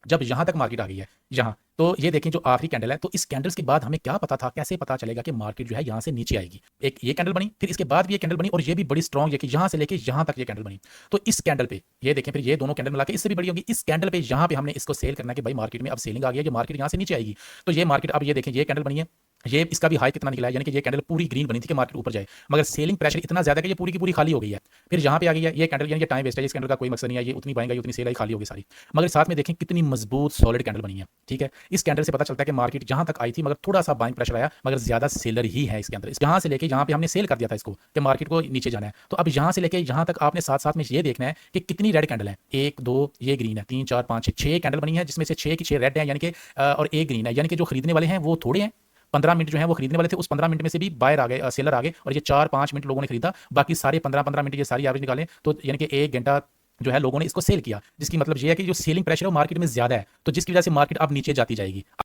जब यहाँ तक मार्केट आ गई है यहाँ, तो ये देखें जो आखिरी कैंडल है, तो इस कैंडल्स के बाद हमें क्या पता था, कैसे पता चलेगा कि मार्केट जो है यहाँ से नीचे आएगी। एक ये कैंडल बनी, फिर इसके बाद भी ये कैंडल बनी, और ये भी बड़ी स्ट्रॉन्ग है कि यहाँ से लेके यहाँ तक ये कैंडल बनी। तो इस कैंडल पे ये देखें, फिर ये दोनों कैंडल मिला के इससे भी बड़ी होगी। इस कैंडल पे यहाँ पे हमने इसको सेल करना है कि भाई मार्केट में अब सेलिंग आ गई है, कि मार्केट यहाँ से नीचे आएगी। तो ये मार्केट अब ये देखें, ये कैंडल बनी है, ये इसका भी हाई कितना निकला है, यानी कि ये कैंडल पूरी ग्रीन बनी थी कि मार्केट ऊपर जाए, मगर सेलिंग प्रेशर इतना ज्यादा है कि ये पूरी की पूरी खाली हो गई है। फिर यहाँ पे आ गई है ये कैंडल, यानी कि टाइम वेस्ट है, इस कैंडल का कोई मकसद नहीं है, ये उतनी बाएंगा, ये उतनी सेल आई, खाली होगी सारी। मगर साथ में देखें कितनी मजबूत सॉलिड कैंडल बनी है, ठीक है। इस कैंडल से पता चलता है कि मार्केट जहां तक आई थी, मगर थोड़ा सा बाइंग प्रेशर आया, मगर ज्यादा सेलर ही है इसके अंदर। यहाँ से लेके यहाँ पे हमने सेल कर दिया था इसको कि मार्केट को नीचे जाना है। तो अब यहाँ से लेके यहाँ तक आपने साथ साथ में ये देखना है कि कितनी रेड कैंडल है, 1 2 ये ग्रीन है, 3 4 5 6 कैंडल बनी है, जिसमें से 6 की 6 रेड है, यानी कि और एक ग्रीन है, यानी कि जो खरीदने वाले हैं वो थोड़े हैं। 15 मिनट जो है वो खरीदने वाले थे, उस 15 मिनट में से भी बायर आ गए, सेलर आ गए, और ये 4-5 मिनट लोगों ने खरीदा, बाकी सारे 15-15 मिनट ये सारी एवरेज निकालें तो यानी कि 1 घंटा जो है लोगों ने इसको सेल किया, जिसकी मतलब ये है कि जो सेलिंग प्रेशर है वो मार्केट में ज्यादा है, तो जिसकी वजह से मार्केट अब नीचे जाती जाएगी।